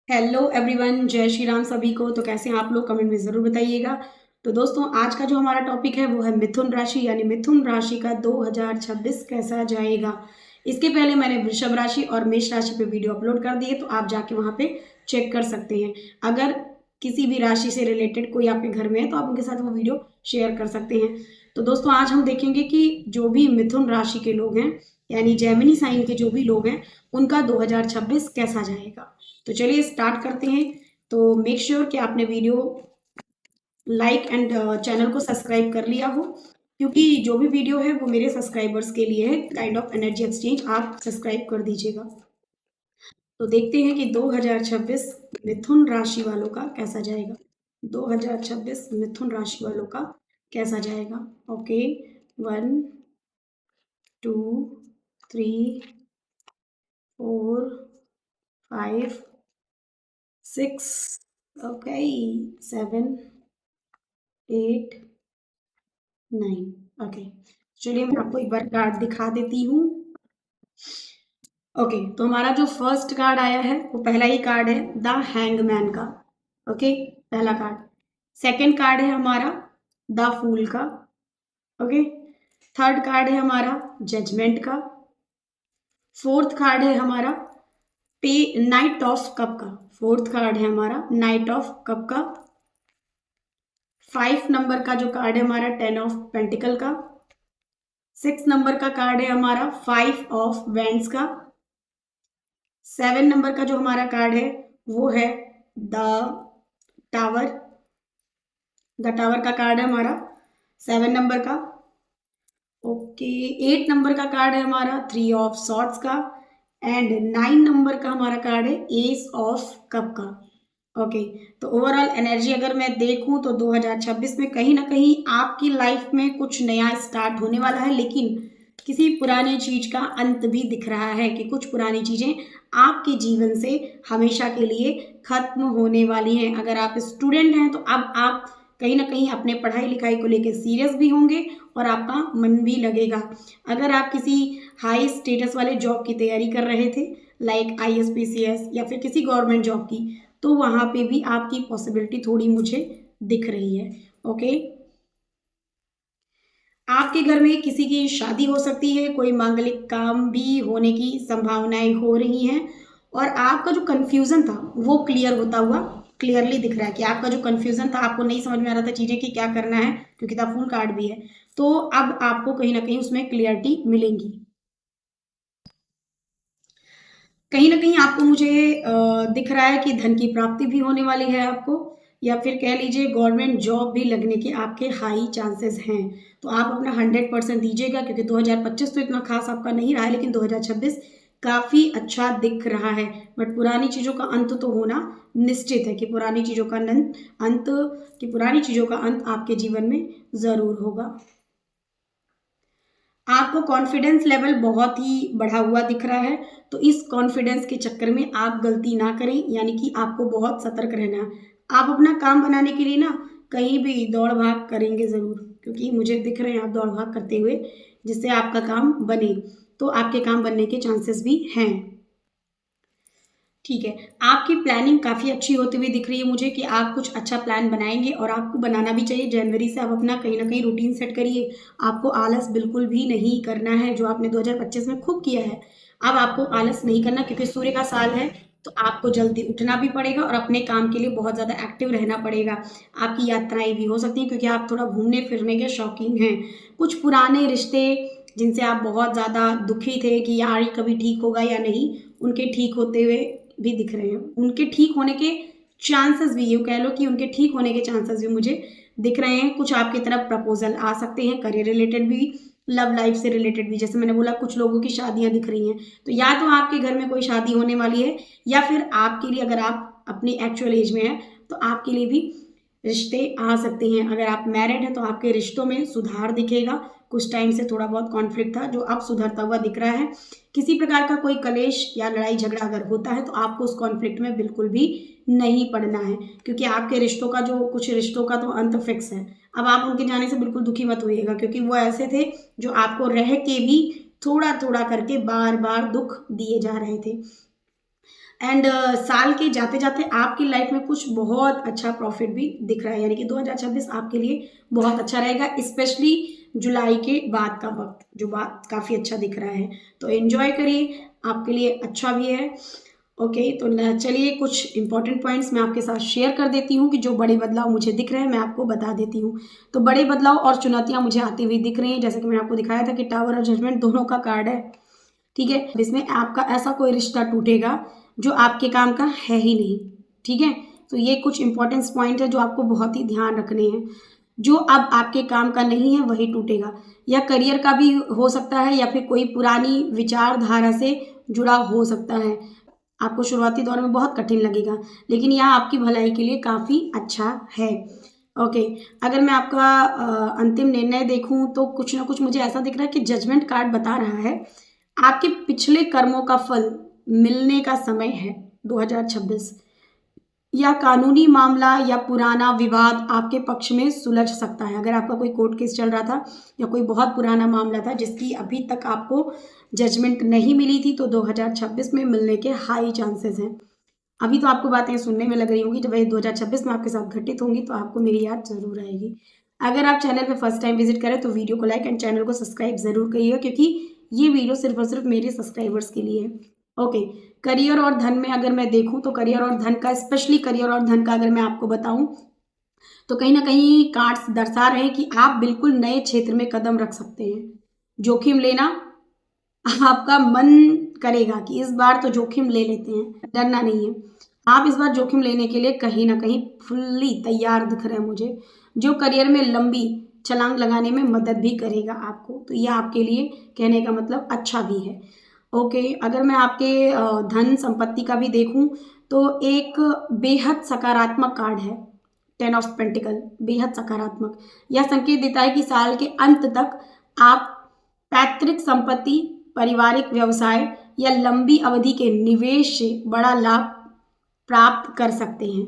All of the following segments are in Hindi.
हेलो एवरीवन, जय श्री राम सभी को। तो कैसे हैं आप लोग, कमेंट में ज़रूर बताइएगा। तो दोस्तों, आज का जो हमारा टॉपिक है वो है मिथुन राशि, यानी मिथुन राशि का 2026 कैसा जाएगा। इसके पहले मैंने वृषभ राशि और मेष राशि पे वीडियो अपलोड कर दिए, तो आप जाके वहाँ पे चेक कर सकते हैं। अगर किसी भी राशि से रिलेटेड कोई आपके घर में है तो आप उनके साथ वो वीडियो शेयर कर सकते हैं। तो दोस्तों, आज हम देखेंगे कि जो भी मिथुन राशि के लोग हैं, यानी जेमिनी साइन के जो भी लोग हैं, उनका 2026 कैसा जाएगा। तो चलिए स्टार्ट करते हैं। तो मेक श्योर कि आपने वीडियो लाइक एंड चैनल को सब्सक्राइब कर लिया हो, क्योंकि जो भी वीडियो है वो मेरे सब्सक्राइबर्स के लिए है। काइंड ऑफ एनर्जी एक्सचेंज, आप सब्सक्राइब कर दीजिएगा। तो देखते हैं कि 2026 मिथुन राशि वालों का कैसा जाएगा। 2026 मिथुन राशि वालों का कैसा जाएगा। Okay, 1 2 3 4 5 6, okay, 7 8 9। ओके, चलिए मैं आपको एक बार कार्ड दिखा देती हूँ। ओके, तो हमारा जो फर्स्ट कार्ड आया है वो पहला ही कार्ड है, द हैंगमैन का। ओके, पहला कार्ड। सेकंड कार्ड है हमारा द फूल का। ओके, थर्ड कार्ड है हमारा जजमेंट का। फोर्थ कार्ड है हमारा पे नाइट ऑफ कप का। फोर्थ कार्ड है हमारा नाइट ऑफ कप का। 5 नंबर का जो कार्ड है हमारा 10 ऑफ पेंटिकल का। 6 नंबर का कार्ड है हमारा 5 ऑफ वैंड्स का। 7 नंबर का जो हमारा कार्ड है वो है द टावर। द टावर का कार्ड है हमारा 7 नंबर का। ओके, 8 नंबर का कार्ड है हमारा 3 ऑफ सॉर्ड्स का। एंड 9 नंबर का हमारा कार्ड है एस ऑफ कप का। ओके, तो ओवरऑल एनर्जी अगर मैं देखूं तो 2026 में कहीं ना कहीं आपकी लाइफ में कुछ नया स्टार्ट होने वाला है, लेकिन किसी पुरानी चीज का अंत भी दिख रहा है कि कुछ पुरानी चीजें आपके जीवन से हमेशा के लिए खत्म होने वाली हैं। अगर आप स्टूडेंट हैं तो अब आप कहीं ना कहीं अपने पढ़ाई लिखाई को लेकर सीरियस भी होंगे और आपका मन भी लगेगा। अगर आप किसी हाई स्टेटस वाले जॉब की तैयारी कर रहे थे, लाइक IAS PCS या फिर किसी गवर्नमेंट जॉब की, तो वहां पे भी आपकी पॉसिबिलिटी थोड़ी मुझे दिख रही है। ओके, आपके घर में किसी की शादी हो सकती है, कोई मांगलिक काम भी होने की संभावनाएं हो रही हैं, और आपका जो कंफ्यूजन था वो क्लियर होता हुआ क्लियरली दिख रहा है कि आपका जो कंफ्यूजन था, आपको नहीं समझ में आ रहा था चीजें कि क्या करना है, क्योंकि द फुल कार्ड भी है, तो अब आपको कहीं ना कहीं उसमें क्लियरिटी मिलेगी। कहीं ना कहीं आपको मुझे दिख रहा है कि धन की प्राप्ति भी होने वाली है आपको, या फिर कह लीजिए गवर्नमेंट जॉब भी लगने के आपके हाई चांसेस हैं। तो आप अपना 100% दीजिएगा, क्योंकि 2025 तो इतना खास आपका नहीं रहा है, लेकिन 2026 काफ़ी अच्छा दिख रहा है। बट पुरानी चीज़ों का अंत तो होना निश्चित है कि पुरानी चीज़ों का पुरानी चीज़ों का अंत आपके जीवन में ज़रूर होगा। आपको कॉन्फिडेंस लेवल बहुत ही बढ़ा हुआ दिख रहा है, तो इस कॉन्फिडेंस के चक्कर में आप गलती ना करें, यानी कि आपको बहुत सतर्क रहना है। आप अपना काम बनाने के लिए ना कहीं भी दौड़ भाग करेंगे ज़रूर, क्योंकि मुझे दिख रहे हैं आप दौड़ भाग करते हुए, जिससे आपका काम बने। तो आपके काम बनने के चांसेस भी हैं। ठीक है, आपकी प्लानिंग काफ़ी अच्छी होती हुई दिख रही है मुझे कि आप कुछ अच्छा प्लान बनाएंगे, और आपको बनाना भी चाहिए। जनवरी से आप अपना कहीं ना कहीं रूटीन सेट करिए। आपको आलस बिल्कुल भी नहीं करना है, जो आपने 2025 में खूब किया है। अब आपको आलस नहीं करना, क्योंकि सूर्य का साल है, तो आपको जल्दी उठना भी पड़ेगा और अपने काम के लिए बहुत ज़्यादा एक्टिव रहना पड़ेगा। आपकी यात्राएं भी हो सकती हैं, क्योंकि आप थोड़ा घूमने फिरने के शौकीन हैं। कुछ पुराने रिश्ते जिनसे आप बहुत ज़्यादा दुखी थे कि यार ये कभी ठीक होगा या नहीं, उनके ठीक होते हुए भी दिख रहे हैं। उनके ठीक होने के चांसेस भी, ये कह लो कि उनके ठीक होने के चांसेस भी मुझे दिख रहे हैं। कुछ आपकी तरफ प्रपोजल आ सकते हैं, करियर रिलेटेड भी, लव लाइफ से रिलेटेड भी। जैसे मैंने बोला, कुछ लोगों की शादियां दिख रही हैं, तो या तो आपके घर में कोई शादी होने वाली है, या फिर आपके लिए, अगर आप अपनी एक्चुअल एज में हैं, तो आपके लिए भी रिश्ते आ सकते हैं। अगर आप मैरिड हैं तो आपके रिश्तों में सुधार दिखेगा। कुछ टाइम से थोड़ा बहुत कॉन्फ्लिक्ट था, जो अब सुधरता हुआ दिख रहा है। किसी प्रकार का कोई कलेश या लड़ाई झगड़ा अगर होता है, तो आपको उस कॉन्फ्लिक्ट में बिल्कुल भी नहीं पड़ना है, क्योंकि आपके रिश्तों का जो, कुछ रिश्तों का तो अंत फिक्स है। अब आप उनके जाने से बिल्कुल दुखी मत होइएगा, क्योंकि वो ऐसे थे जो आपको रह के भी थोड़ा थोड़ा करके बार बार दुख दिए जा रहे थे। एंड साल के जाते जाते आपकी लाइफ में कुछ बहुत अच्छा प्रॉफिट भी दिख रहा है, यानी कि 2026 आपके लिए बहुत अच्छा रहेगा, स्पेशली जुलाई के बाद का वक्त जो बात काफ़ी अच्छा दिख रहा है। तो एंजॉय करिए, आपके लिए अच्छा भी है। ओके, तो चलिए कुछ इंपॉर्टेंट पॉइंट्स मैं आपके साथ शेयर कर देती हूँ कि जो बड़े बदलाव मुझे दिख रहे हैं मैं आपको बता देती हूँ। तो बड़े बदलाव और चुनौतियाँ मुझे आती हुई दिख रही हैं, जैसे कि मैंने आपको दिखाया था कि टावर और जजमेंट दोनों का कार्ड है, ठीक है। इसमें आपका ऐसा कोई रिश्ता टूटेगा जो आपके काम का है ही नहीं, ठीक है। तो ये कुछ इंपॉर्टेंस पॉइंट है जो आपको बहुत ही ध्यान रखने हैं। जो अब आपके काम का नहीं है वही टूटेगा, या करियर का भी हो सकता है, या फिर कोई पुरानी विचारधारा से जुड़ा हो सकता है। आपको शुरुआती दौर में बहुत कठिन लगेगा, लेकिन यह आपकी भलाई के लिए काफ़ी अच्छा है। ओके, अगर मैं आपका अंतिम निर्णय देखूं तो कुछ ना कुछ मुझे ऐसा दिख रहा है कि जजमेंट कार्ड बता रहा है आपके पिछले कर्मों का फल मिलने का समय है 2026, या कानूनी मामला या पुराना विवाद आपके पक्ष में सुलझ सकता है। अगर आपका कोई कोर्ट केस चल रहा था या कोई बहुत पुराना मामला था जिसकी अभी तक आपको जजमेंट नहीं मिली थी, तो 2026 में मिलने के हाई चांसेस हैं। अभी तो आपको बातें सुनने में लग रही होंगी, जब ये 2026 में आपके साथ घटित होंगी तो आपको मेरी याद जरूर आएगी। अगर आप चैनल पे फर्स्ट टाइम विजिट करें तो वीडियो को लाइक एंड चैनल को सब्सक्राइब जरूर करिएगा, क्योंकि ये वीडियो सिर्फ और सिर्फ मेरे सब्सक्राइबर्स के लिए है। ओके, करियर और धन में अगर मैं देखूं तो करियर और धन का, स्पेशली करियर और धन का अगर मैं आपको बताऊं तो कहीं ना कहीं कार्ड्स दर्शा रहे हैं कि आप बिल्कुल नए क्षेत्र में कदम रख सकते हैं। जोखिम लेना आपका मन करेगा कि इस बार तो जोखिम ले लेते हैं, डरना नहीं है। आप इस बार जोखिम लेने के लिए कहीं ना कहीं फुल्ली तैयार दिख रहे हैं मुझे, जो करियर में लंबी छलांग लगाने में मदद भी करेगा आपको। तो यह आपके लिए कहने का मतलब अच्छा भी है। ओके, अगर मैं आपके धन संपत्ति का भी देखूं तो एक बेहद सकारात्मक कार्ड है, 10 ऑफ पेंटिकल, बेहद सकारात्मक। यह संकेत देता है कि साल के अंत तक आप पैतृक संपत्ति, पारिवारिक व्यवसाय या लंबी अवधि के निवेश से बड़ा लाभ प्राप्त कर सकते हैं,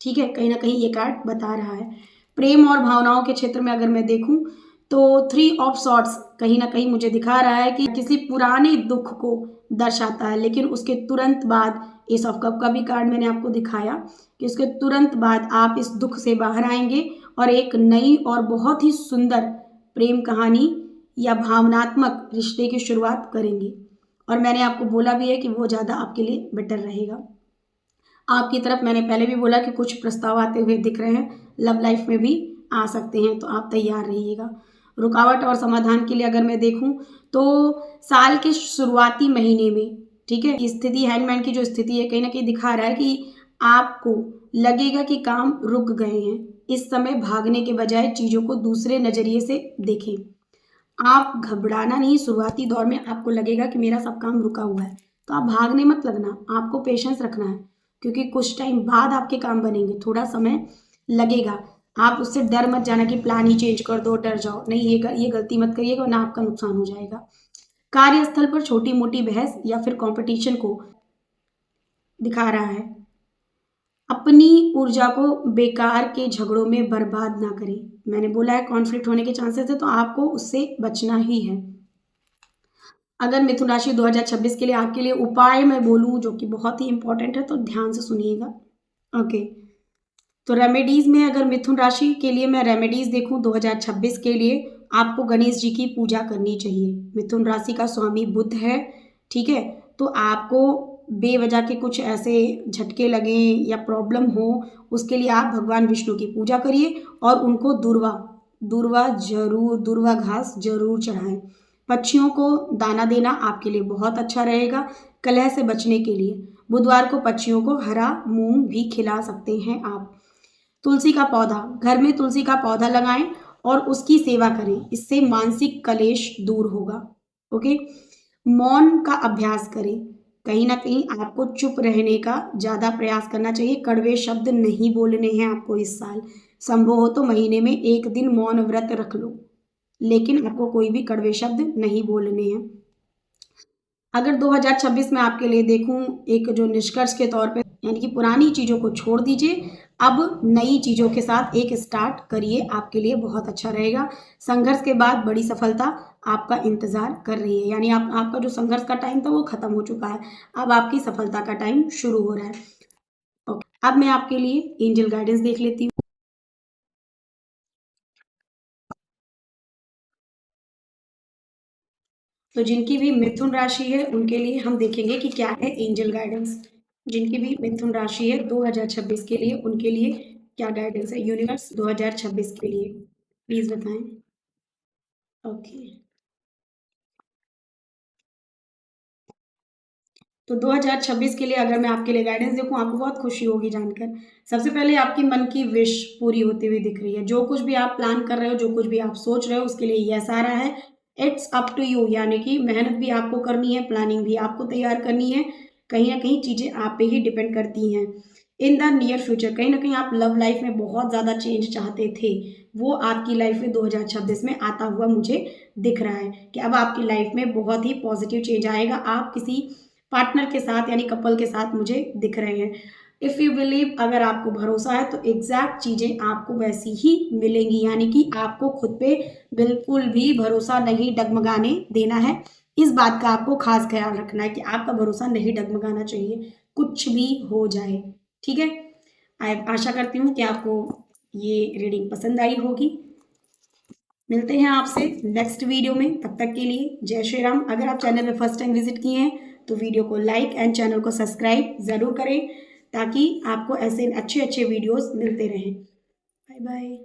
ठीक है। कहीं ना कहीं ये कार्ड बता रहा है। प्रेम और भावनाओं के क्षेत्र में अगर मैं देखूं तो 3 ऑफ सॉर्ड्स कहीं ना कहीं मुझे दिखा रहा है कि किसी पुराने दुख को दर्शाता है, लेकिन उसके तुरंत बाद एस ऑफ कप का भी कार्ड मैंने आपको दिखाया कि उसके तुरंत बाद आप इस दुख से बाहर आएंगे और एक नई और बहुत ही सुंदर प्रेम कहानी या भावनात्मक रिश्ते की शुरुआत करेंगे। और मैंने आपको बोला भी है कि वो ज़्यादा आपके लिए बेटर रहेगा। आपकी तरफ मैंने पहले भी बोला कि कुछ प्रस्ताव आते हुए दिख रहे हैं, लव लाइफ में भी आ सकते हैं, तो आप तैयार रहिएगा। रुकावट और समाधान के लिए अगर मैं देखूं तो साल के शुरुआती महीने में, ठीक है, स्थिति हैंगमैन की जो स्थिति है कहीं ना कहीं दिखा रहा है कि आपको लगेगा कि काम रुक गए हैं। इस समय भागने के बजाय चीज़ों को दूसरे नज़रिए से देखें। आप घबराना नहीं, शुरुआती दौर में आपको लगेगा कि मेरा सब काम रुका हुआ है, तो आप भागने मत लगना, आपको पेशेंस रखना है, क्योंकि कुछ टाइम बाद आपके काम बनेंगे, थोड़ा समय लगेगा। आप उससे डर मत जाना कि प्लान ही चेंज कर दो, डर जाओ, नहीं, ये गलती मत करिएगा वरना आपका नुकसान हो जाएगा। कार्यस्थल पर छोटी मोटी बहस या फिर कंपटीशन को दिखा रहा है। अपनी ऊर्जा को बेकार के झगड़ों में बर्बाद ना करें। मैंने बोला है कॉन्फ्लिक्ट होने के चांसेस है, तो आपको उससे बचना ही है। अगर मिथुन राशि 2026 के लिए आपके लिए उपाय मैं बोलूं जो कि बहुत ही इंपॉर्टेंट है, तो ध्यान से सुनिएगा। ओके, तो रेमेडीज में अगर मिथुन राशि के लिए मैं रेमेडीज देखूं 2026 के लिए, आपको गणेश जी की पूजा करनी चाहिए। मिथुन राशि का स्वामी बुध है, ठीक है। तो आपको बेवजह के कुछ ऐसे झटके लगे या प्रॉब्लम हो, उसके लिए आप भगवान विष्णु की पूजा करिए और उनको दुर्वा घास जरूर चढ़ाएं। पक्षियों को दाना देना आपके लिए बहुत अच्छा रहेगा। कलह से बचने के लिए बुधवार को पक्षियों को हरा मूंग भी खिला सकते हैं आप। तुलसी का पौधा, घर में तुलसी का पौधा लगाएं और उसकी सेवा करें, इससे मानसिक कलेश दूर होगा। ओके, मौन का अभ्यास करें। कहीं ना कहीं आपको चुप रहने का ज़्यादा प्रयास करना चाहिए, कड़वे शब्द नहीं बोलने हैं आपको इस साल। संभव हो तो महीने में एक दिन मौन व्रत रख लो, लेकिन आपको कोई भी कड़वे शब्द नहीं बोलने हैं। अगर 2026 में आपके लिए देखूं एक जो निष्कर्ष के तौर पे यानी कि पुरानी चीज़ों को छोड़ दीजिए, अब नई चीज़ों के साथ एक स्टार्ट करिए, आपके लिए बहुत अच्छा रहेगा। संघर्ष के बाद बड़ी सफलता आपका इंतज़ार कर रही है, यानी आपका जो संघर्ष का टाइम था वो खत्म हो चुका है, अब आपकी सफलता का टाइम शुरू हो रहा है। ओके, अब मैं आपके लिए एंजल गाइडेंस देख लेती हूँ। तो जिनकी भी मिथुन राशि है उनके लिए हम देखेंगे कि क्या है एंजल गाइडेंस। जिनकी भी मिथुन राशि है 2026 के लिए, उनके लिए क्या गाइडेंस है यूनिवर्स 2026 के लिए, प्लीज बताएं। ओके, तो 2026 के लिए अगर मैं आपके लिए गाइडेंस देखूं, आपको बहुत खुशी होगी जानकर। सबसे पहले आपकी मन की विश पूरी होती हुई दिख रही है। जो कुछ भी आप प्लान कर रहे हो, जो कुछ भी आप सोच रहे हो, उसके लिए यस आ रहा है। इट्स अप टू यू, यानी कि मेहनत भी आपको करनी है, प्लानिंग भी आपको तैयार करनी है। कहीं ना कहीं चीज़ें आप पे ही डिपेंड करती हैं। इन द नियर फ्यूचर कहीं ना कहीं आप लव लाइफ में बहुत ज़्यादा चेंज चाहते थे, वो आपकी लाइफ में 2026 में आता हुआ मुझे दिख रहा है कि अब आपकी लाइफ में बहुत ही पॉजिटिव चेंज आएगा। आप किसी पार्टनर के साथ यानी कपल के साथ मुझे दिख रहे हैं। इफ़ यू बिलीव, अगर आपको भरोसा है तो एग्जैक्ट चीज़ें आपको वैसी ही मिलेंगी, यानी कि आपको खुद पे बिल्कुल भी भरोसा नहीं डगमगाने देना है। इस बात का आपको खास ख्याल रखना है कि आपका भरोसा नहीं डगमगाना चाहिए, कुछ भी हो जाए। ठीक है, आशा करती हूँ कि आपको ये रीडिंग पसंद आई होगी। मिलते हैं आपसे नेक्स्ट वीडियो में, तब तक के लिए जय श्री राम। अगर आप चैनल में फर्स्ट टाइम विजिट किए हैं तो वीडियो को लाइक एंड चैनल को सब्सक्राइब ज़रूर करें, ताकि आपको ऐसे अच्छे अच्छे वीडियोस मिलते रहें। Bye bye.